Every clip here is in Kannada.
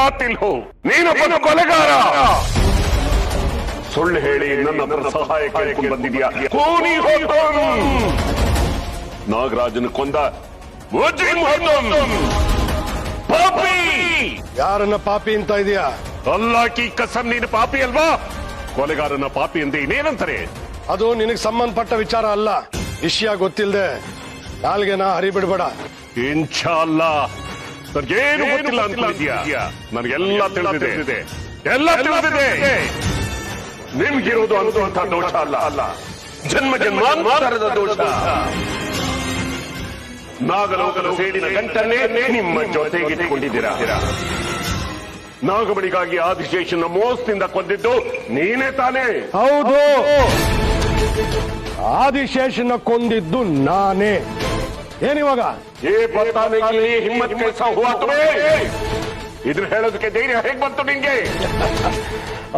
ಕಾತಿಲ್ ಹೋ, ನೀನೊಬ್ಬ ಕೊಲೆಗಾರ. ಸುಳ್ಳು ಹೇಳಿ ನನ್ನ ಸಹಾಯ ಕೇಳಿಕೊಂಡು ಬಂದಿದ್ಯಾ. ಕೂನಿ ಹೋತಂ, ನಾಗರಾಜನ ಕೊಂದ ಮುಜ್ರಿಮ್ ಹೋತಂ, ಪಾಪಿ. ಯಾರನ್ನ ಪಾಪಿ ಅಂತ ಇದೆಯಾ? ಅಲ್ಲಾ ಕಿ ಕಸಂ, ನೀನು ಪಾಪಿ ಅಲ್ವಾ? ಕೊಲೆಗಾರನ ಪಾಪಿ ಅಂದೆ ಇನ್ನೇನಂತಾರೆ? ಅದು ನಿನಗೆ ಸಂಬಂಧಪಟ್ಟ ವಿಚಾರ ಅಲ್ಲ. ವಿಷಯ ಗೊತ್ತಿಲ್ಲದೆ ನಾಲ್ಗೆನ ಹರಿಬಿಡ್ಬೇಡ. ಇನ್ಶಾ ಅಲ್ಲಾ ನನಗೇನು ಗೊತ್ತಿಲ್ಲ ಅಂತಿದ್ಯಾ? ನನಗೆಲ್ಲ ತಿಳಿದಿದೆ, ಎಲ್ಲ ತಿಳಿದಿದೆ. ನಿಮ್ಗಿರೋದು ಅಂತ ದೋಷ ಅಲ್ಲ, ಜನ್ಮ ಜನ್ಮಾಂತರದ ದೋಷ. ನಾಗಲೋಕದ ಸೇಡಿನ ಗಂಟನ್ನೇ ನಿಮ್ಮ ಜೊತೆಗೆ ಇಟ್ಟುಕೊಂಡಿದ್ದೀರಾ. ನಾಗಮಣಿಗಾಗಿ ಆದಿಶೇಷನ ಮೋಸದಿಂದ ಕೊಂದಿದ್ದು ನೀನೇ ತಾನೇ? ಹೌದು, ಆದಿಶೇಷನ ಕೊಂದಿದ್ದು ನಾನೇ. ಏನಿವಾಗ ಹಿಮ್ಮತ್ ಕೆಲಸ ಹುವಾ ತುಮೇ? ಇದನ್ನ ಹೇಳೋದಕ್ಕೆ ಧೈರ್ಯ ಹೇಗ್ ಬಂತು ನಿಂಗೆ?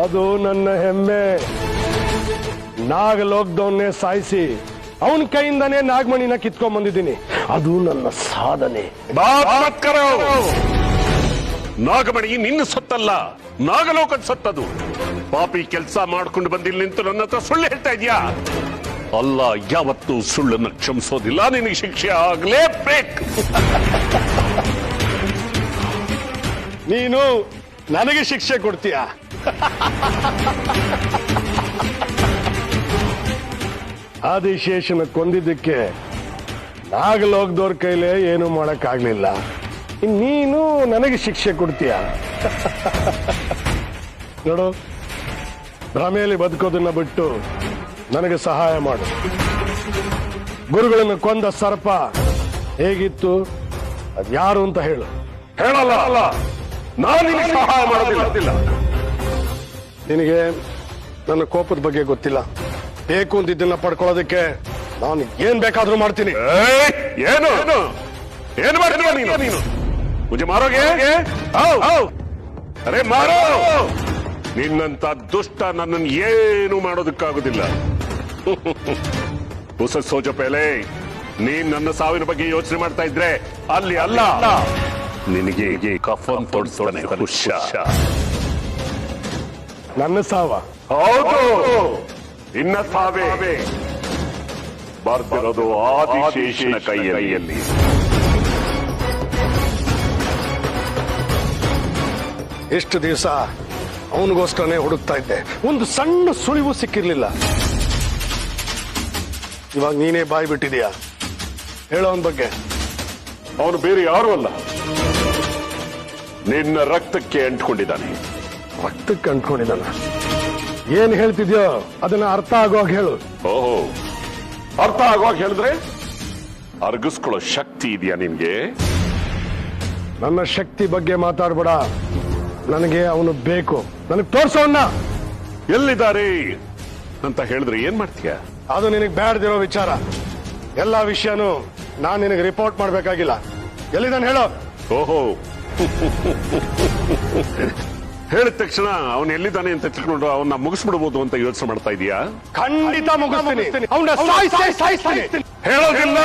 ಅದು ನನ್ನ ಹೆಮ್ಮೆ. ನಾಗಲೋಕದವನ್ನೇ ಸಾಯಿಸಿ ಅವನ ಕೈಯಿಂದನೇ ನಾಗಮಣಿನ ಕಿತ್ಕೊಂಡ್ ಬಂದಿದ್ದೀನಿ. ಅದು ನನ್ನ ಸಾಧನೆ. ನಾಗಮಣಿ ನಿನ್ನ ಸೊತ್ತಲ್ಲ, ನಾಗಲೋಕದ ಸತ್ತದು. ಪಾಪಿ ಕೆಲಸ ಮಾಡ್ಕೊಂಡು ಬಂದಿಲ್ಲ ನಿಂತು ನನ್ನ ಹತ್ರ ಸುಳ್ಳು ಹೇಳ್ತಾ ಇದ್ಯಾ? ಅಲ್ಲ, ಯಾವತ್ತೂ ಸುಳ್ಳನ್ನು ಕ್ಷಮಿಸೋದಿಲ್ಲ. ನಿನಗೆ ಶಿಕ್ಷೆ ಆಗ್ಲೇಬೇಕು. ನೀನು ನನಗೆ ಶಿಕ್ಷೆ ಕೊಡ್ತೀಯ? ಆದಿಶೇಷನ ಕೊಂದಿದ್ದಕ್ಕೆ ನಾಗಲೋಕದವ್ರ ಕೈಲೇ ಏನು ಮಾಡಕ್ಕಾಗ್ಲಿಲ್ಲ. ನೀನು ನನಗೆ ಶಿಕ್ಷೆ ಕೊಡ್ತೀಯ? ನೋಡು, ಭ್ರಮೆಯಲ್ಲಿ ಬದುಕೋದನ್ನ ಬಿಟ್ಟು ನನಗೆ ಸಹಾಯ ಮಾಡು. ಗುರುಗಳನ್ನು ಕೊಂದ ಸರ್ಪ ಹೇಗಿತ್ತು, ಅದ್ಯಾರು ಅಂತ ಹೇಳು. ಹೇಳಲ್ಲ, ನಾನು ನಿನಗೆ ಸಹಾಯ ಮಾಡೋದಿಲ್ಲ. ನಿನಗೆ ನನ್ನ ಕೋಪದ ಬಗ್ಗೆ ಗೊತ್ತಿಲ್ಲ. ಬೇಕು ಅಂತ ಇದನ್ನ ಪಡ್ಕೊಳ್ಳೋದಕ್ಕೆ ನಾನು ಏನ್ ಬೇಕಾದ್ರೂ ಮಾಡ್ತೀನಿ. ಏನು ಏನು ಮಾಡ್ತೀಯ ನೀನು? ಮುಜೆ ಮಾರೋಗೆ? ಅರೆ ಮಾರೋ! ನಿನ್ನಂತ ದುಷ್ಟ ನನ್ನನ್ನು ಏನು ಮಾಡೋದಕ್ಕಾಗುದಿಲ್ಲ. ಹೊಸ ಸೋಜ ಪೇಲೆ, ನೀನ್ ನನ್ನ ಸಾವಿನ ಬಗ್ಗೆ ಯೋಚನೆ ಮಾಡ್ತಾ ಇದ್ರೆ ಅಲ್ಲಿ ಅಲ್ಲ, ನಿನಗೆ ಕಫನ್ ತೊಡ್ಸೋನೆ ಹುಷಾರ್. ನನ್ನ ಸಾವ? ಹೌದು, ನಿನ್ನ ಸಾವೇ. ಬರ್ದಿರೋದು ಆದಿಶೇಷನ ಕೈಯಲ್ಲಿ. ಎಷ್ಟು ದಿವಸ ಅವನಿಗೋಸ್ಕರನೇ ಹುಡುಕ್ತಾ ಇದ್ದೆ. ಒಂದು ಸಣ್ಣ ಸುಳಿವು ಸಿಕ್ಕಿರ್ಲಿಲ್ಲ. ಇವಾಗ ನೀನೇ ಬಾಯಿ ಬಿಟ್ಟಿದೀಯ. ಹೇಳೋ ಅವನ ಬಗ್ಗೆ. ಅವನು ಬೇರೆ ಯಾರು ಅಲ್ಲ, ನಿನ್ನ ರಕ್ತಕ್ಕೆ ಅಂಟ್ಕೊಂಡಿದ್ದಾನೆ. ರಕ್ತಕ್ಕೆ ಅಂಟ್ಕೊಂಡಿದ್ದಾನ? ಏನ್ ಹೇಳ್ತಿದ್ಯೋ ಅದನ್ನ ಅರ್ಥ ಆಗುವಾಗ ಹೇಳು. ಓಹೋ, ಅರ್ಥ ಆಗುವಾಗ ಹೇಳಿದ್ರೆ ಅರ್ಗಿಸ್ಕೊಳ್ಳೋ ಶಕ್ತಿ ಇದೆಯಾ ನಿನ್ಗೆ? ನನ್ನ ಶಕ್ತಿ ಬಗ್ಗೆ ಮಾತಾಡ್ಬೇಡ. ನನಗೆ ಅವನು ಬೇಕು. ನನಗೆ ತೋರ್ಸೋನ್ನ. ಎಲ್ಲಿದ್ದಾರೆ ಅಂತ ಹೇಳಿದ್ರೆ ಏನ್ ಮಾಡ್ತೀಯ? ಅದು ನಿನಗೆ ಬ್ಯಾಡ್ದಿರೋ ವಿಚಾರ. ಎಲ್ಲಾ ವಿಷಯನೂ ನಾನು ನಿನಗೆ ರಿಪೋರ್ಟ್ ಮಾಡ್ಬೇಕಾಗಿಲ್ಲ. ಎಲ್ಲಿದ್ದಾನೆ ಹೇಳೋ. ಓಹೋ, ಹೇಳಿದ ತಕ್ಷಣ ಅವನು ಎಲ್ಲಿದ್ದಾನೆ ಅಂತ ತಿಳ್ಕೊಂಡು ಅವನ್ನ ಮುಗಿಸ್ಬಿಡ್ಬೋದು ಅಂತ ಯೋಚನೆ ಮಾಡ್ತಾ ಇದೀಯಾ? ಖಂಡಿತ ಮುಗಿಸ್ತೀನಿ. ಅವನ ಸಾಯಿಸ್ತೀನಿ. ಹೇಳೋದಿಲ್ಲ.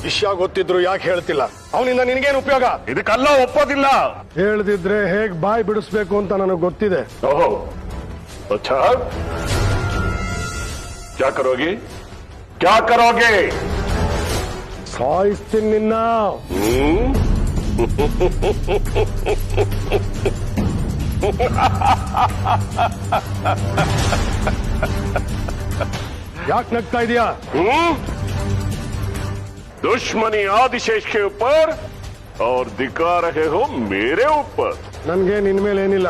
ವಿಷಯ ಗೊತ್ತಿದ್ರು ಯಾಕೆ ಹೇಳ್ತಿಲ್ಲ? ಅವನಿಂದ ನಿನಗೇನು ಉಪಯೋಗ? ಇದಕ್ಕೆಲ್ಲ ಒಪ್ಪೋದಿಲ್ಲ. ಹೇಳ್ದಿದ್ರೆ ಹೇಗ್ ಬಾಯಿ ಬಿಡಿಸ್ಬೇಕು ಅಂತ ನನಗೆ ಗೊತ್ತಿದೆ. ಓಹೋ, ಅಚ್ಚಾ, ಕ್ಯಾ ಕರೋಗೆ? ಸಾಯಿಸ್ತೀನಿ ನಿನ್ನ. ಯಾಕೆ ನಗ್ತಾ ಇದೀಯಾ? दुश्मनी आदिशेष के ऊपर और दिखा रहे हो मेरे ऊपर. ನನ್ಗೆ ನಿನ್ ಮೇಲೆ ಏನಿಲ್ಲ.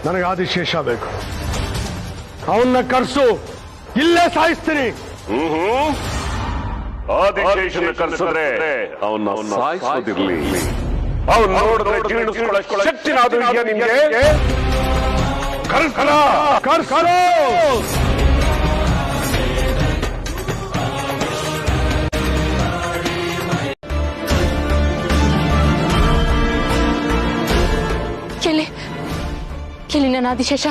ನನಗೆ ಆದಿಶೇಷ ಬೇಕು. ಅವನ್ನ ಕರ್ಸು, ಇಲ್ಲೇ ಸಾಯಿಸ್ತೀನಿ. ಆದಿಶೇಷನ ಕರ್ಸಿದ್ರೆ ಅವನ್ನ ಸಾಯಿಸೋದಿರ್ಲಿ. ಅವನು ನೋಡಿದ್ರೆ ಜೀರ್ಣಿಸ್ಕೊಳ್ಳೋ ಶಕ್ತಿನಾದ್ರೂ ಇದೆಯಾ ನಿನ್ಗೆ? ಕರ್ಸೋ. ಕೇಳಿ ನನ್ನ ಆದಿಶೇಷ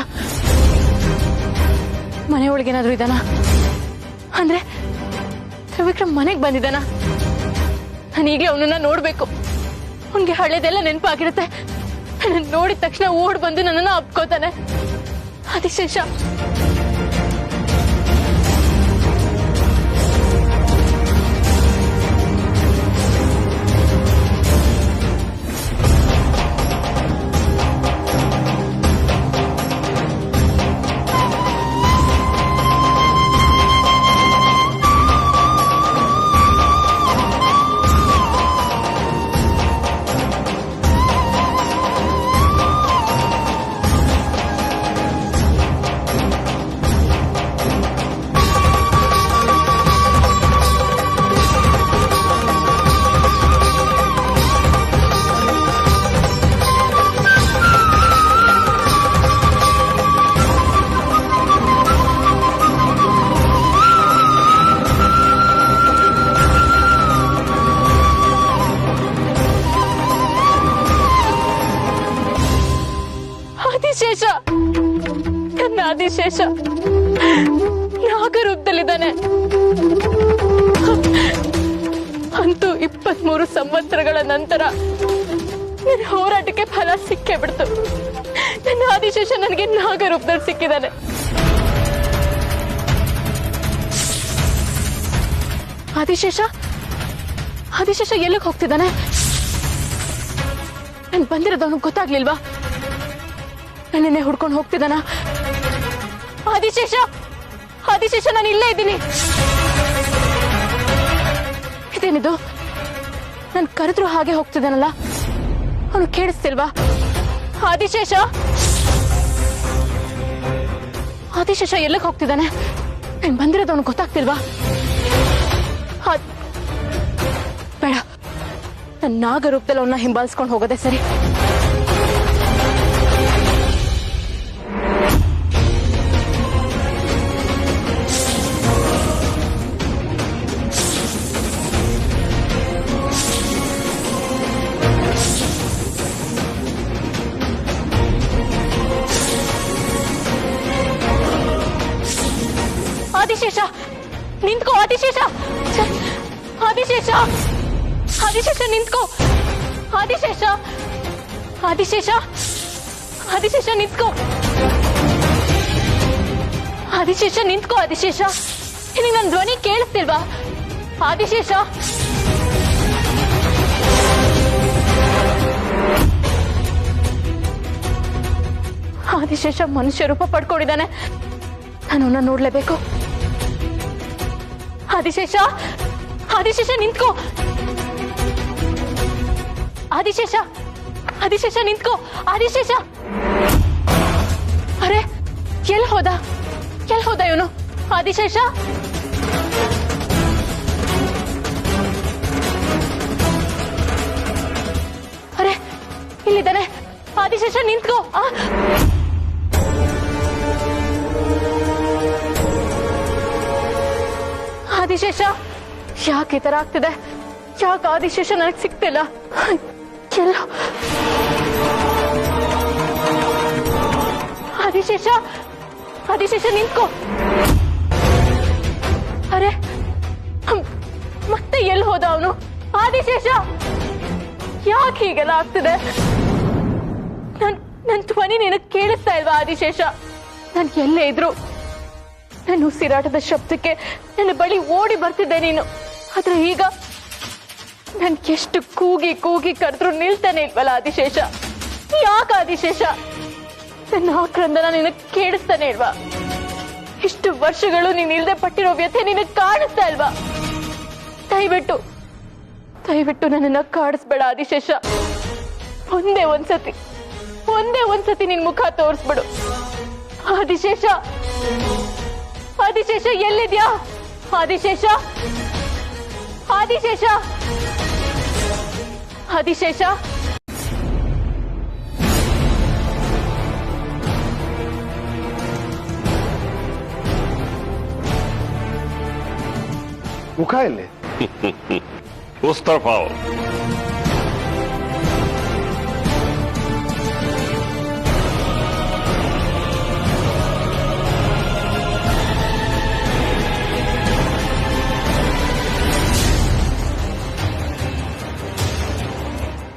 ಮನೆ ಒಳಗೇನಾದ್ರೂ ಇದ್ದಾನ? ಅಂದ್ರೆ ತ್ರಿವಿಕ್ರಮ್ ಮನೆಗೆ ಬಂದಿದ್ದಾನ? ನಾನು ಈಗಲೇ ಅವನನ್ನ ನೋಡ್ಬೇಕು. ಅವನ್ಗೆ ಹಳೇದೆಲ್ಲ ನೆನಪಾಗಿರುತ್ತೆ. ನೋಡಿದ ತಕ್ಷಣ ಓಡ್ ಬಂದು ನನ್ನನ್ನು ಅಪ್ಕೋತಾನೆ. ಆದಿಶೇಷ, ಆದಿಶೇಷ, ನನ್ನ ಆದಿಶೇಷ ನಾಗರೂಪದಲ್ಲಿದ್ದಾನೆ. ಅಂತೂ 23 ಸಂವತ್ಸರಗಳ ನಂತರ ನನ್ನ ಹೋರಾಟಕ್ಕೆ ಫಲ ಸಿಕ್ಕೇ ಬಿಡ್ತು. ನನ್ನ ಆದಿಶೇಷ ನನಗೆ ನಾಗರೂಪದಲ್ಲಿ ಸಿಕ್ಕಿದ್ದಾನೆ. ಆದಿಶೇಷ, ಆದಿಶೇಷ ಎಲ್ಲಿಗೆ ಹೋಗ್ತಿದ್ದಾನೆ? ನನ್ ಬಂದಿರೋದವನು ಗೊತ್ತಾಗ್ಲಿಲ್ವಾ? ನನ್ನೇ ಹುಡ್ಕೊಂಡು ಹೋಗ್ತಿದ್ದಾನ? ಆದಿಶೇಷ, ಆದಿಶೇಷ, ನಾನು ಇಲ್ಲೇ ಇದ್ದೀನಿ. ಇದೇನಿದು? ನನ್ ಕರೆದ್ರು ಹಾಗೆ ಹೋಗ್ತಿದ್ದಾನಲ್ಲ, ಅವನು ಕೇಳಿಸ್ತಿಲ್ವಾ? ಆದಿಶೇಷ, ಆದಿಶೇಷ ಎಲ್ಲಿಗೆ ಹೋಗ್ತಿದ್ದಾನೆ? ನಾನು ಬಂದಿರೋದವನು ಗೊತ್ತಾಗ್ತಿಲ್ವಾ? ಬೇಡ, ನನ್ನ ನಾಗರೂಪದಲ್ಲಿ ಅವನ್ನ ಹಿಂಬಾಲಿಸ್ಕೊಂಡು ಹೋಗೋದೆ ಸರಿ. ಆದಿಶೇಷ, ನಿಂತ್ಕೋ. ಆದಿಶೇಷ, ಆದಿಶೇಷ, ಆದಿಶೇಷ ನಿಂತ್ಕೋ. ಆದಿಶೇಷ, ಆದಿಶೇಷ, ಆದಿಶೇಷ ನಿಂತ್ಕೋ. ಆದಿಶೇಷ ನಿಂತ್ಕೋ. ಆದಿಶೇಷ, ನಿನಗೆ ನನ್ನ ಧ್ವನಿ ಕೇಳಿಸ್ತಿಲ್ವಾ? ಆದಿಶೇಷ, ಆದಿಶೇಷ ಮನುಷ್ಯ ರೂಪ ಪಡ್ಕೊಂಡಿದ್ದಾನೆ. ನಾನು ಅವನ್ನ ನೋಡ್ಲೇಬೇಕು. ಆದಿಶೇಷ, ಆದಿಶೇಷ ನಿಂತ್ಕೋ. ಆದಿಶೇಷ, ಆದಿಶೇಷ ನಿಂತ್ಕೋ. ಆದಿಶೇಷ, ಅರೆ ಎಲ್ಲಿ ಹೋದ? ಎಲ್ಲಿ ಹೋದ ಇವನು? ಆದಿಶೇಷ, ಅರೆ ಇಲ್ಲಿದ್ದಾನೆ. ಆದಿಶೇಷ ನಿಂತ್ಕೋ. ಆದಿಶೇಷ, ಯಾಕೆ ಈ ತರ ಆಗ್ತಿದೆ? ಯಾಕೆ ಆದಿಶೇಷ ನನಗೆ ಸಿಗ್ತಿಲ್ಲ? ಎಲ್ಲ ಆದಿಶೇಷ, ಆದಿಶೇಷ ನಿಂತ್ಕೋ. ಅರೆ ಮತ್ತೆ ಎಲ್ಲಿ ಹೋದ ಅವನು? ಆದಿಶೇಷ, ಯಾಕೆ ಹೀಗೆಲ್ಲ ಆಗ್ತಿದೆ? ನನ್ ಧ್ವನಿ ನಿನಗೆ ಕೇಳಿಸ್ತಾ ಇಲ್ವಾ? ಆದಿಶೇಷ, ನಾನು ಎಲ್ಲೇ ಇದ್ರು ನನ್ನ ಉಸಿರಾಟದ ಶಬ್ದಕ್ಕೆ ನನ್ನ ಬಳಿ ಓಡಿ ಬರ್ತಿದ್ದೆ ನೀನು. ಆದ್ರೆ ಈಗ ನನ್ ಎಷ್ಟು ಕೂಗಿ ಕೂಗಿ ಕರೆದ್ರು ನಿಲ್ತಾನೆ ಇಲ್ವಲ್ಲ ಆದಿಶೇಷ? ಯಾಕೆ ಆದಿಶೇಷ? ನನ್ನ ಆಕ್ರಂದನ ನಿನಗೆ ಕೇಳಿಸ್ತಾನೆ ಇಲ್ವಾ? ಇಷ್ಟು ವರ್ಷಗಳು ನೀನ್ ಇಲ್ದೆ ಪಟ್ಟಿರೋ ವ್ಯಥೆ ನಿನಗೆ ಕಾಣಿಸ್ತಾ ಇಲ್ವಾ? ದಯವಿಟ್ಟು ದಯವಿಟ್ಟು ನನ್ನನ್ನ ಕಾಡಿಸ್ಬೇಡ ಆದಿಶೇಷ. ಒಂದೇ ಒಂದ್ಸತಿ ನಿನ್ ಮುಖ ತೋರಿಸ್ಬಿಡು ಆದಿಶೇಷ. ಆದಿಶೇಷ ಎಲ್ಲಿದ್ಯಾ? ಆದಿಶೇಷ, ಆದಿಶೇಷ, ಆದಿಶೇಷ. ಮುಖ ಎಲ್ಲಿ? उस तरफ आओ.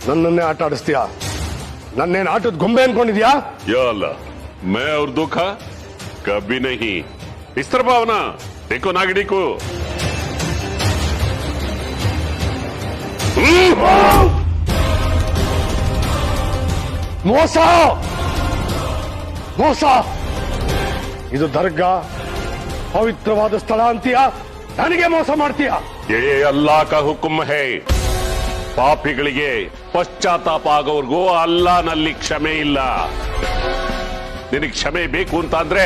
ನನ್ನನ್ನೇ ಆಟ ಆಡಿಸ್ತೀಯಾ? ನನ್ನೇನ್ ಆಟದ ಗೊಂಬೆ ಅನ್ಕೊಂಡಿದ್ಯಾ? या अल्लाह, मैं और धोखा कभी नहीं। इस तरह भावना देखो नागिनी को। ಮೋಸ ಮೋಸ! ಇದು ದರ್ಗಾ, ಪವಿತ್ರವಾದ ಸ್ಥಳ ಅಂತೀಯಾ? ನನಗೆ ಮೋಸ ಮಾಡ್ತೀಯಾ? ये अल्लाह का हुक्म है। ಪಾಪಿಗಳಿಗೆ ಪಶ್ಚಾತ್ತಾಪ ಆಗೋವರೆಗೂ ಅಲ್ಲಾನಲ್ಲಿ ಕ್ಷಮೆ ಇಲ್ಲ. ನಿನಗೆ ಕ್ಷಮೆ ಬೇಕು ಅಂತ ಅಂದ್ರೆ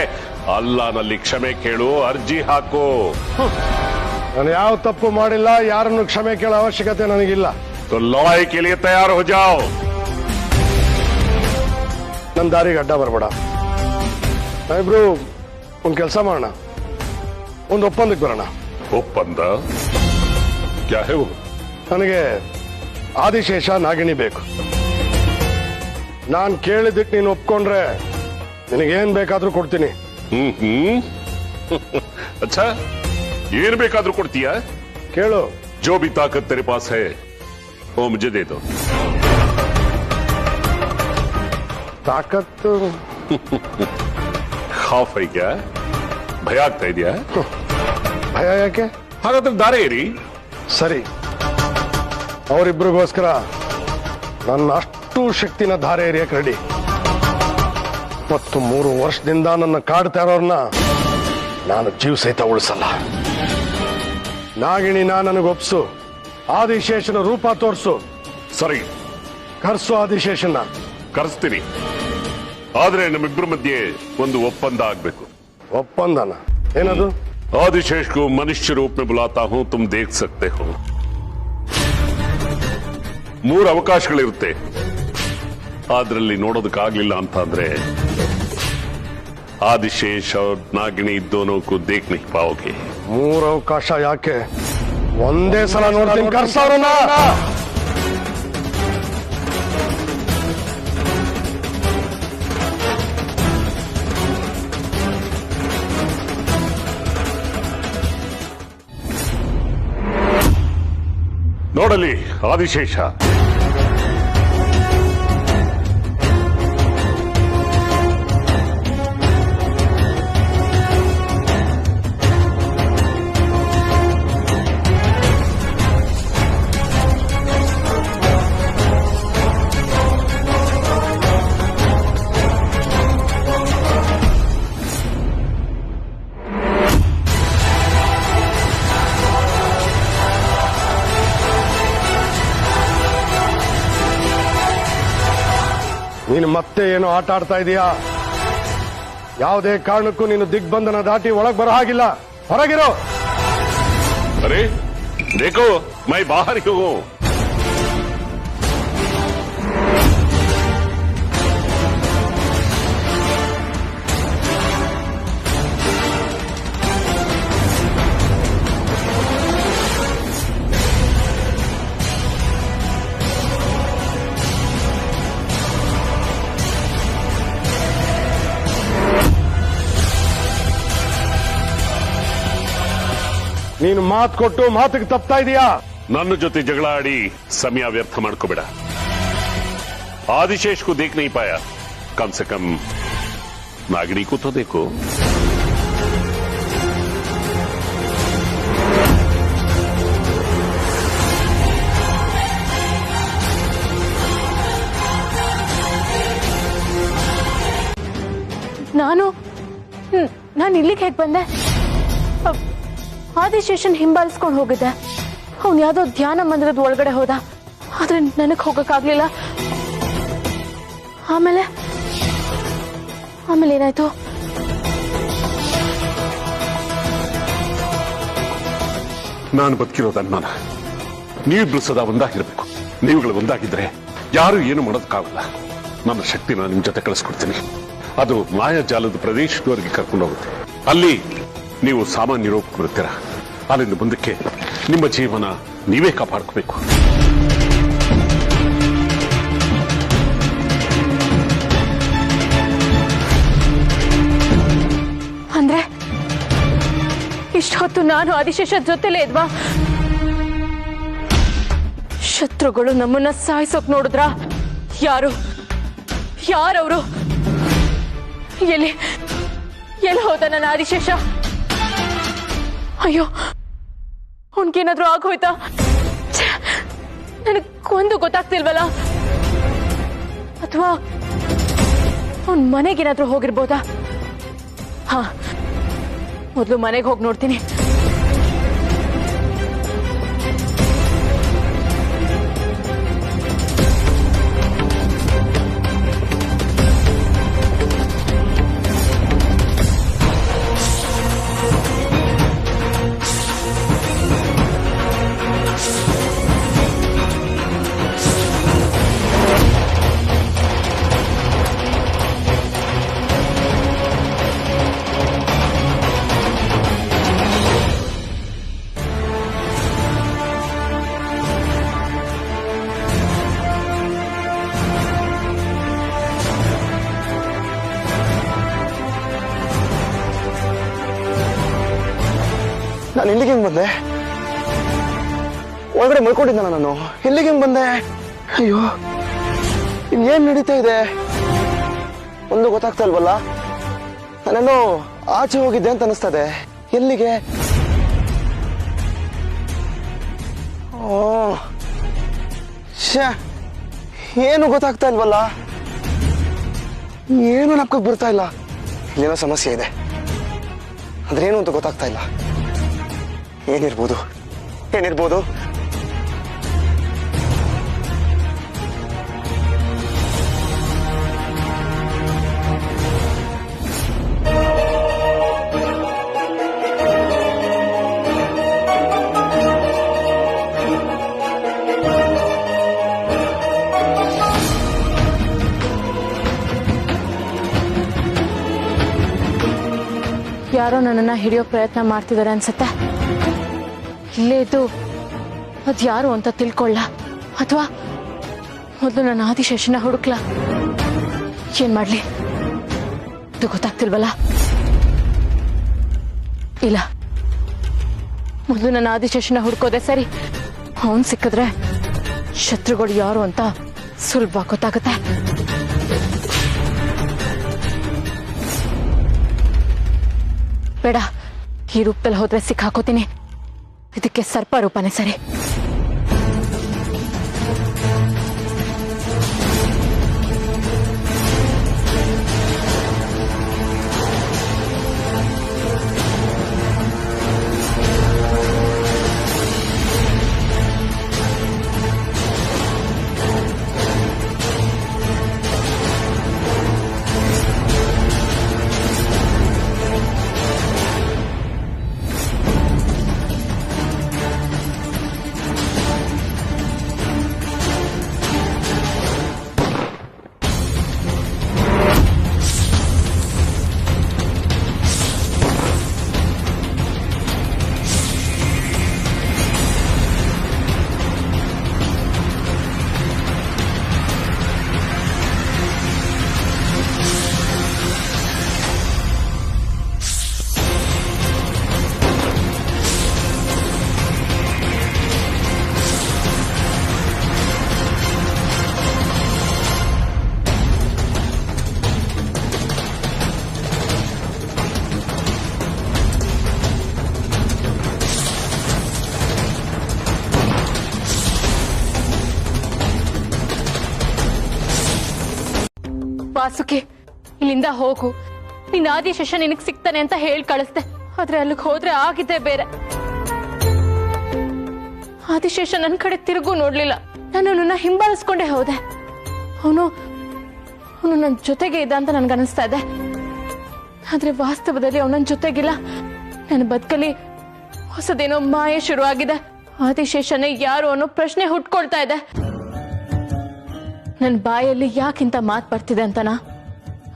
ಅಲ್ಲಾನಲ್ಲಿ ಕ್ಷಮೆ ಕೇಳು, ಅರ್ಜಿ ಹಾಕು. ನಾನು ಯಾವ ತಪ್ಪು ಮಾಡಿಲ್ಲ, ಯಾರನ್ನು ಕ್ಷಮೆ ಕೇಳೋ ಅವಶ್ಯಕತೆ ನನಗಿಲ್ಲ. तो लड़ाई के लिए तैयार हो जाओ। ನನ್ನ ದಾರಿಗೆ ಅಡ್ಡ ಬರಬೇಡ. ನಾವಿಬ್ರು ಒಂದ್ ಕೆಲಸ ಮಾಡೋಣ, ಒಂದು ಒಪ್ಪಂದಕ್ಕೆ ಬರೋಣ. ಒಪ್ಪಂದ? क्या है वो? ನನಗೆ ಆದಿಶೇಷ ನಾಗಿಣಿ ಬೇಕು. ನಾನ್ ಕೇಳಿದ್ದಕ್ಕೆ ನೀನು ಒಪ್ಕೊಂಡ್ರೆ ನಿನಗೇನ್ ಬೇಕಾದ್ರೂ ಕೊಡ್ತೀನಿ. अच्छा ಏನ್ ಬೇಕಾದ್ರೂ ಕೊಡ್ತೀಯಾ? ಕೇಳು. जो भी ताकत तेरे पास है वो मुझे दे दो। ತಾಕತ್ತು? ಖಾಫ್ है क्या? ಭಯ ಆಗ್ತಾ ಇದೆಯಾ? ಭಯ ಯಾಕೆ? ಹಾಗಾದ್ರೆ ದಾರೆ ಏರಿ. ಸರಿ, ಅವರಿಬ್ಬರಿಗೋಸ್ಕರ ನನ್ನ ಅಷ್ಟು ಶಕ್ತಿನ ಧಾರೆ ಎರಿಯಕ್ಕೆ ರೆಡಿ. 23 ವರ್ಷದಿಂದ ನನ್ನ ಕಾಡ್ತಾ ಇರೋರ್ನ ನಾನು ಜೀವ ಸಹಿತ ಉಳಿಸಲ್ಲ. ನಾಗಿಣಿನ ನನಗೊಪ್ಸು, ಆದಿಶೇಷನ ರೂಪ ತೋರಿಸು. ಸರಿ, ಕರ್ಸು ಆದಿಶೇಷನ. ಕರೆಸ್ತೀನಿ, ಆದ್ರೆ ನಮ್ಮಿಬ್ಬರ ಮಧ್ಯೆ ಒಂದು ಒಪ್ಪಂದ ಆಗ್ಬೇಕು. ಒಪ್ಪಂದನ? ಏನದು? आदिशेष को मनुष्य रूप में बुलाता हूं, तुम देख सकते हो। 3 ಅವಕಾಶಗಳಿರುತ್ತೆ. ಅದರಲ್ಲಿ ನೋಡೋದಕ್ಕಾಗ್ಲಿಲ್ಲ ಅಂತ ಅಂದ್ರೆ आदिशेष और नागिनी दोनों को देख नहीं पाओगे। 3 ಅವಕಾಶ ಯಾಕೆ? ಒಂದೇ ಸಲ ನೋಡ್ತೀನಿ, ಕರ್ಸೋರನ್ನ. ನೋಡಲಿ ಆದಿಶೇಷ. ನೀನು ಮತ್ತೆ ಏನೋ ಆಟ ಆಡ್ತಾ ಇದೀಯಾ? ಯಾವುದೇ ಕಾರಣಕ್ಕೂ ನೀನು ದಿಗ್ಬಂಧನ ದಾಟಿ ಒಳಗ್ ಬರೋ ಹಾಗಿಲ್ಲ. ಹೊರಗಿರೋ. अरे देखो, मैं बाहर ही हूं। ನೀನು ಮಾತು ಕೊಟ್ಟು ಮಾತಿಗೆ ತಪ್ತಾ ಇದೀಯಾ? ನನ್ನ ಜೊತೆ ಜಗಳ ಆಡಿ ಸಮಯ ವ್ಯರ್ಥ ಮಾಡ್ಕೋಬೇಡ. आदिशेष को देख नहीं पाया, कम से कम नागिनी को तो देखो। ನಾನು ಇಲ್ಲಿಗೆ ಹೇಗೆ ಬಂದೆ? ಆದಿಶೇಷನ್ ಹಿಂಬಾಲಿಸ್ಕೊಂಡು ಹೋಗಿದ್ದೆ. ಅವನು ಯಾವ್ದೋ ಧ್ಯಾನ ಮಂದಿರದ ಒಳಗಡೆ ಹೋದ, ಆದ್ರೆ ನನಗ್ ಹೋಗಕ್ಕಾಗ್ಲಿಲ್ಲ. ಆಮೇಲೆ ಏನಾಯ್ತು? ನಾನು ಬದುಕಿರೋದು ಅನುಮಾನ. ನೀವಿಬ್ರು ಸದಾ ಒಂದಾಗಿರ್ಬೇಕು. ನೀವುಗಳು ಒಂದಾಗಿದ್ರೆ ಯಾರು ಏನು ಮಾಡೋದಕ್ಕಾಗಲ್ಲ. ನನ್ನ ಶಕ್ತಿನ ನಿಮ್ ಜೊತೆ ಕಳಿಸ್ಕೊಡ್ತೀನಿ. ಅದು ಮಾಯಾಜಾಲದ ಪ್ರದೇಶದವರೆಗೆ ಕರ್ಕೊಂಡು ಹೋಗುತ್ತೆ. ಅಲ್ಲಿ ನೀವು ಸಾಮಾನ್ಯ ರೂಪಕ್ಕೆ ಬರುತ್ತೀರಾ. ಅಲ್ಲಿಂದ ಮುಂದಕ್ಕೆ ನಿಮ್ಮ ಜೀವನ ನೀವೇ ಕಾಪಾಡ್ಕೋಬೇಕು. ಅಂದ್ರೆ ಇಷ್ಟೊತ್ತು ನಾನು ಆದಿಶೇಷ ಜೊತೆಲೇ ಇದ್ವಾ? ಶತ್ರುಗಳು ನಮ್ಮನ್ನ ಸಾಯಿಸೋಕ್ ನೋಡಿದ್ರ? ಯಾರು ಯಾರವರು? ಎಲ್ಲಿ ಎಲ್ಲಿ ಹೋದ ನನ್ನ ಆದಿಶೇಷ? ಅಯ್ಯೋ, ಅವನ್ಗೇನಾದ್ರೂ ಆಗೋಯ್ತಾ? ನನಗೊಂದು ಗೊತ್ತಾಗ್ತಿಲ್ವಲ್ಲ. ಅಥವಾ ಅವನ್ ಮನೆಗೇನಾದ್ರೂ ಹೋಗಿರ್ಬೋದಾ? ಹಾ, ಮೊದಲು ಮನೆಗೆ ಹೋಗಿ ನೋಡ್ತೀನಿ. ನಾನು ಇಲ್ಲಿಗೆ ಹೆಂಗ್ ಬಂದೆ? ಒಳಗಡೆ ಮಲ್ಕೊಂಡಿದ್ದಲ್ಲ ನಾನು. ಇಲ್ಲಿಗೆ ಹೆಂಗ್ ಬಂದೆ? ಅಯ್ಯೋ, ಇನ್ನೇನ್ ನಡೀತಾ ಇದೆ ಒಂದು ಗೊತ್ತಾಗ್ತಾ ಇಲ್ವಲ್ಲ. ನಾನೇನೋ ಆಚೆ ಹೋಗಿದ್ದೆ ಅಂತ ಅನಿಸ್ತದೆ. ಎಲ್ಲಿಗೆ? ಓ ಶ್ಯಾ, ಏನು ಗೊತ್ತಾಗ್ತಾ ಇಲ್ವಲ್ಲ. ಏನು ನಪ್ಕಕ್ ಬರ್ತಾ ಇಲ್ಲ. ಇಲ್ಲೇನೋ ಸಮಸ್ಯೆ ಇದೆ. ಅದ್ರೇನು ಅಂತ ಗೊತ್ತಾಗ್ತಾ ಇಲ್ಲ. ಏನಿರ್ಬೋದು ಏನಿರ್ಬೋದು? ಯಾರೋ ನನ್ನನ್ನ ಹಿಡಿಯೋ ಪ್ರಯತ್ನ ಮಾಡ್ತಿದ್ದಾರೆ ಅನ್ಸತ್ತೆ. ಇಲ್ಲೇ ಇದ್ದು ಅದ್ಯಾರು ಅಂತ ತಿಳ್ಕೊಳ್ಳ, ಅಥವಾ ಮೊದಲು ನನ್ನ ಆದಿಶೇಷನ ಹುಡುಕ್ಲಾ? ಏನ್ ಮಾಡ್ಲಿ? ಇದು ಗೊತ್ತಾಗ್ತಿಲ್ವಲ್ಲ. ಇಲ್ಲ, ಮೊದಲು ನನ್ನ ಆದಿಶೇಷನ ಹುಡ್ಕೋದೆ ಸರಿ. ಅವನ್ ಸಿಕ್ಕಿದ್ರೆ ಶತ್ರುಗಳು ಯಾರು ಅಂತ ಸುಲಭ ಗೊತ್ತಾಗುತ್ತೆ. ಬೇಡ, ಈ ರೂಪದಲ್ಲಿ ಹೋದ್ರೆ ಸಿಕ್ಕಾಕೋತೀನಿ. ಇದಕ್ಕೆ ಸರ್ಪ ರೂಪನೇ ಸರಿ. ವಾಸುಕಿ, ಇಲ್ಲಿಂದ ಹೋಗು. ನಿನ್ನ ಆದಿಶೇಷ ನಿನಗ್ ಸಿಗ್ತಾನೆ ಅಂತ ಹೇಳಿ ಕಳಿಸ್ದೆ. ಆದ್ರೆ ಅಲ್ಲಿಗೆ ಹೋದ್ರೆ ಆಗಿದ್ದೆ ಬೇರೆ. ಆದಿಶೇಷ ನನ್ನ ಕಡೆ ತಿರುಗು ನೋಡ್ಲಿಲ್ಲ. ನಾನು ನನ್ನ ಹಿಂಬಾಲಿಸ್ಕೊಂಡೇ ಹೋದೆ. ಅವನು ನನ್ನ ಜೊತೆಗೆ ಇದ್ದ ಅಂತ ನನ್ಗನ್ನಿಸ್ತಾ ಇದೆ. ಆದ್ರೆ ವಾಸ್ತವದಲ್ಲಿ ಅವನ ಜೊತೆಗಿಲ್ಲ. ನನ್ನ ಬದುಕಲ್ಲಿ ಹೊಸದೇನೋ ಮಾಯೆ ಶುರುವಾಗಿದೆ. ಆದಿಶೇಷನೇ ಯಾರು ಅನ್ನೋ ಪ್ರಶ್ನೆ ಹುಟ್ಕೊಳ್ತಾ ಇದೆ. ನನ್ನ ಬಾಯಲ್ಲಿ ಯಾಕಿಂತ ಮಾತು ಬರ್ತಿದೆ ಅಂತನಾ?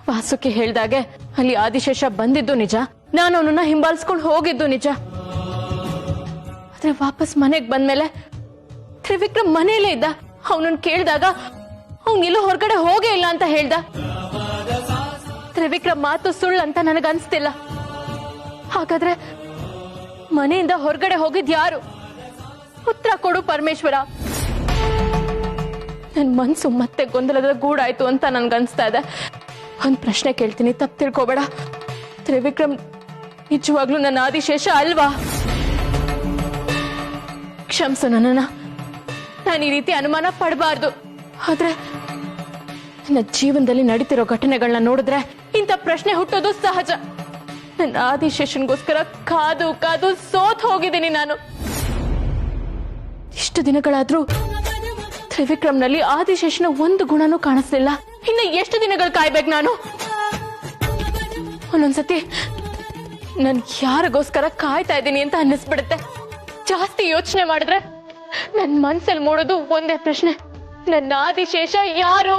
ವಾಸುಕಿ ಹೇಳ್ದಾಗೆ ಅಲ್ಲಿ ಆದಿಶೇಷ ಬಂದಿದ್ದು ನಿಜ. ನಾನು ಅವನನ್ನ ಹಿಂಬಾಲಿಸ್ಕೊಂಡು ಹೋಗಿದ್ದು ನಿಜ. ಆದ್ರೆ ವಾಪಸ್ ಮನೆಗ್ ಬಂದ್ಮೇಲೆ ತ್ರಿವಿಕ್ರಮ್ ಮನೆಯಲ್ಲೇ ಇದ್ದ. ಅವನನ್ನ ಕೇಳಿದಾಗ ಅವನೆಲ್ಲೋ ಹೊರಗಡೆ ಹೋಗೇ ಇಲ್ಲ ಅಂತ ಹೇಳ್ದ. ತ್ರಿವಿಕ್ರಮ್ ಮಾತು ಸುಳ್ಳು ಅಂತ ನನಗನ್ಸ್ತಿಲ್ಲ. ಹಾಗಾದ್ರೆ ಮನೆಯಿಂದ ಹೊರಗಡೆ ಹೋಗಿದ್ ಯಾರು? ಉತ್ತರ ಕೊಡು ಪರಮೇಶ್ವರ. ನನ್ನ ಮನ್ಸು ಮತ್ತೆ ಗೊಂದಲದ ಗೂಡಾಯ್ತು ಅಂತ ನನ್ಗನ್ಸ್ತಾ ಇದೆ. ಒಂದ್ ಪ್ರಶ್ನೆ ಕೇಳ್ತೀನಿ, ತಪ್ಪು ತಿಳ್ಕೊಬೇಡ. ತ್ರಿವಿಕ್ರಮ್ ನಿಜವಾಗ್ಲೂ ನನ್ನ ಆದಿಶೇಷ ಅಲ್ವಾ? ಕ್ಷಮಿಸು ನನ್ನನ್ನ, ನಾನು ಈ ರೀತಿ ಅನುಮಾನ ಪಡಬಾರ್ದು. ಆದ್ರೆ ನನ್ನ ಜೀವನದಲ್ಲಿ ನಡೀತಿರೋ ಘಟನೆಗಳನ್ನ ನೋಡಿದ್ರೆ ಇಂಥ ಪ್ರಶ್ನೆ ಹುಟ್ಟೋದು ಸಹಜ. ನನ್ನ ಆದಿಶೇಷನ್ಗೋಸ್ಕರ ಕಾದು ಕಾದು ಸೋತ್ ಹೋಗಿದ್ದೀನಿ ನಾನು. ಇಷ್ಟು ದಿನಗಳಾದ್ರೂ ತ್ರಿವಿಕ್ರಮ್ನಲ್ಲಿ ಆದಿಶೇಷನ ಒಂದು ಗುಣನೂ ಕಾಣಿಸ್ಲಿಲ್ಲ. ಇನ್ನ ಎಷ್ಟು ದಿನಗಳು ಕಾಯ್ಬೇಕು ನಾನು? ಒಂದೊಂದ್ಸತಿ ನನ್ ಯಾರಿಗೋಸ್ಕರ ಕಾಯ್ತಾ ಇದ್ದೀನಿ ಅಂತ ಅನ್ನಿಸ್ಬಿಡುತ್ತೆ. ಜಾಸ್ತಿ ಯೋಚನೆ ಮಾಡಿದ್ರೆ ನನ್ ಮನ್ಸಲ್ಲಿ ಮೂಡೋದು ಒಂದೇ ಪ್ರಶ್ನೆ, ನನ್ನ ಆದಿಶೇಷ ಯಾರು?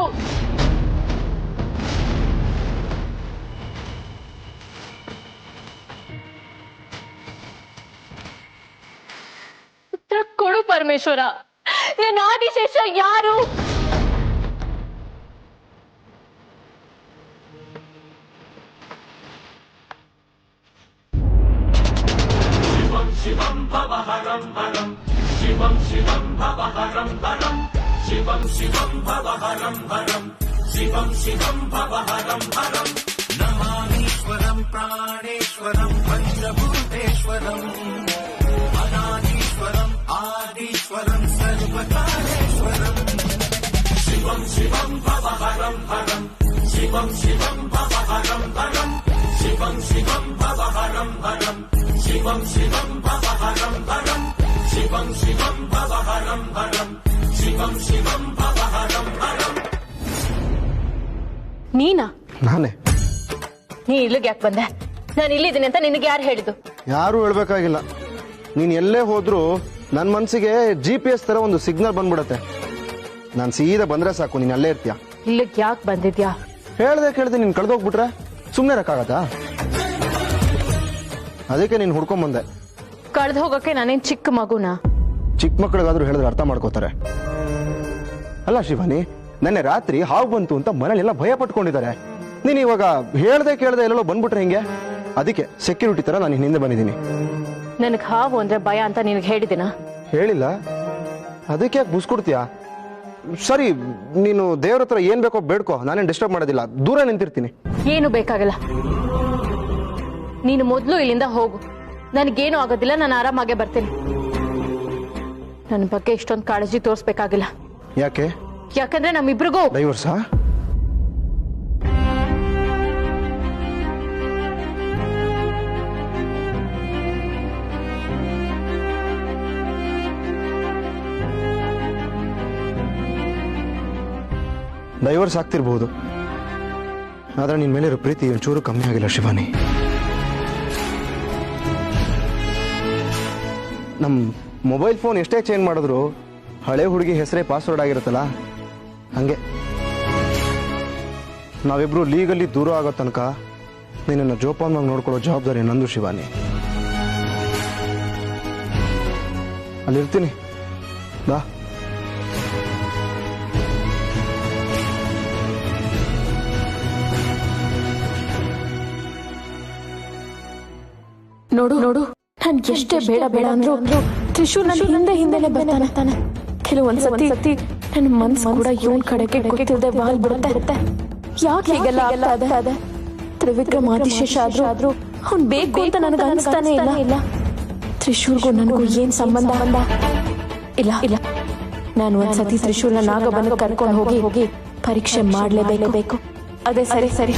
ಉತ್ತರ ಕೊಡು ಪರಮೇಶ್ವರ, ನನ್ನ ಆದಿಶೇಷ ಯಾರು? शिवं भव हरं हरं शिवं शिवं भव हरं हरं शिवं शिवं भव हरं हरं शिवं शिवं भव हरं हरं नमामीश्वरं प्राणेश्वरं पञ्चभूतेश्वरम् अनादीश्वरम् आदिश्वरं सर्वकारेश्वरम् शिवं शिवं भव हरं हरं शिवं शिवं भव हरं हरं शिवं शिवं भव हरं हरं शिवं शिवं भव हरं हरं शिवं शिवं भव हरं हरं शिवं शिवं भव हरं हरं. ನೀನಾ? ನಾನೇ. ನೀ ಇಲ್ಲಿಗೆ ಯಾಕೆ ಬಂದೆ? ನಾನು ಇಲ್ಲಿದ್ದೀನಿ ಅಂತ ನಿನಗೆ ಯಾರು ಹೇಳಿದ್ದು? ಯಾರು ಹೇಳ್ಬೇಕಾಗಿಲ್ಲ. ನೀನ್ ಎಲ್ಲೇ ಹೋದ್ರು ನನ್ ಮನ್ಸಿಗೆ GPS ತರ ಒಂದು ಸಿಗ್ನಲ್ ಬಂದ್ಬಿಡತ್ತೆ. ನಾನ್ ಸೀದಾ ಬಂದ್ರೆ ಸಾಕು, ನೀನ್ ಅಲ್ಲೇ ಇರ್ತೀಯ. ಇಲ್ಲಿಗೆ ಯಾಕೆ ಬಂದಿದ್ಯಾ? ಹೇಳ್ದೆ ಕೇಳ್ದೆ ನೀನ್ ಕಳ್ದೋಗ್ಬಿಟ್ರೆ ಸುಮ್ನೆ ಇರಕ್ಕಾಗತ್ತಾ? ಅದಕ್ಕೆ ನೀನ್ ಹುಡ್ಕೊಂಡ್ ಬಂದೆ. ಕಳೆದು ಹೋಗಕ್ಕೆ ನಾನೇನ್ ಚಿಕ್ಕ ಮಗುನಾ? ಚಿಕ್ಕ ಮಕ್ಕಳಿಗಾದ್ರೂ ಹೇಳಿದ್ರೆ ಅರ್ಥ ಮಾಡ್ಕೋತಾರೆ. ಅಲ್ಲ ಶಿವಾನಿ, ನೆನ್ನೆ ರಾತ್ರಿ ಹಾವು ಬಂತು ಅಂತ ಮನೇಲೆಲ್ಲ ಭಯ ಪಟ್ಕೊಂಡಿದ್ದಾರೆ. ನೀನ್ ಇವಾಗ ಹೇಳ್ದೆ ಕೇಳ್ದೆ ಎಲ್ಲೆಲ್ಲೋ ಬಂದ್ಬಿಟ್ರೆ ಹಿಂಗೆ? ಅದಕ್ಕೆ ಸೆಕ್ಯೂರಿಟಿ ತರ ನಾನು ಹಿಂದೆ ಬಂದಿದ್ದೀನಿ. ನನಗ್ ಹಾವು ಅಂದ್ರೆ ಭಯ ಅಂತ ನಿನಗೆ ಹೇಳಿದಿನ? ಹೇಳಿಲ್ಲ. ಅದಕ್ಕೆ ಯಾಕೆ ಬುಸ್ಕೊಡ್ತೀಯಾ? ಸರಿ, ನೀನು ದೇವ್ರ ಹತ್ರ ಏನ್ ಬೇಕೋ ಬೇಡ್ಕೋ, ನಾನೇನ್ ಡಿಸ್ಟರ್ಬ್ ಮಾಡೋದಿಲ್ಲ, ದೂರ ನಿಂತಿರ್ತೀನಿ. ಏನು ಬೇಕಾಗಲ್ಲ, ನೀನು ಮೊದ್ಲು ಇಲ್ಲಿಂದ ಹೋಗು. ನನಗೇನು ಆಗೋದಿಲ್ಲ, ನಾನು ಆರಾಮಾಗೆ ಬರ್ತೀನಿ. ನನ್ನ ಬಗ್ಗೆ ಇಷ್ಟೊಂದು ಕಾಳಜಿ ತೋರಿಸ್ಬೇಕಾಗಿಲ್ಲ. ಯಾಕೆ? ಯಾಕಂದ್ರೆ ನಮ್ಮಿಬ್ರಿಗೂ ಡೈವರ್ಸಾ? ಡೈವರ್ಸ್ ಆಗ್ತಿರ್ಬಹುದು, ಆದ್ರೆ ನಿನ್ ಮೇಲೆ ಇರೋ ಪ್ರೀತಿ ಒಂಚೂರು ಕಮ್ಮಿ ಆಗಿಲ್ಲ ಶಿವಾನಿ. ನಮ್ ಮೊಬೈಲ್ ಫೋನ್ ಎಷ್ಟೇ ಚೇಂಜ್ ಮಾಡಿದ್ರು ಹಳೆ ಹುಡುಗಿ ಹೆಸರೇ ಪಾಸ್ವರ್ಡ್ ಆಗಿರುತ್ತಲ್ಲ, ಹಂಗೆ ನಾವಿಬ್ರು ಲೀಗಲಿ ದೂರ ಆಗೋ ತನಕ ನಿನ್ನನ್ನು ಜೋಪಾನವಾಗಿ ನೋಡ್ಕೊಳ್ಳೋ ಜವಾಬ್ದಾರಿ ನಂದು ಶಿವಾನಿ. ಅಲ್ಲಿರ್ತೀನಿ, ಬಾ. ನೋಡು ನೋಡು, ನನ್ ಎಷ್ಟೇ ಬೇಡ ಬೇಡ ಅಂದ್ರು ತ್ರಿಶೂಲ್ ನನ್ನ ಹಿಂದೆನೆ ಬರ್ತಾನೆ. ಕೆಲವೊಂದ್ಸತಿ ನನ್ನ ಮನ್ಸು ಕೂಡ ಇವನ್ ಕಡೆಗೆ ಗೊತ್ತಿಲ್ಲದೆ ವಾಲ್ ಬಿಡುತ್ತೆ. ಯಾಕೆ ಹೀಗೆಲ್ಲ ಆಗ್ತಾ ಇದೆ? ತ್ರಿವಿಕ್ರಮ್ ಆದಿಶೇಷ ಆದ್ರೂ ಅವ್ನ್ ಬೇಕು ಅಂತ ನನಗೆ ಅನಿಸ್ತಾನೆ ಇಲ್ಲ. ತ್ರಿಶೂಲ್ಗೂ ನನಗೂ ಏನ್ ಸಂಬಂಧ? ಇಲ್ಲ, ನಾನು ಒಂದ್ಸತಿ ತ್ರಿಶೂಲ್ನ ನಾಗಬಂದು ಕರ್ಕೊಂಡು ಹೋಗಿ ಪರೀಕ್ಷೆ ಮಾಡ್ಲೇಬೇಕು. ಅದೇ ಸರಿ.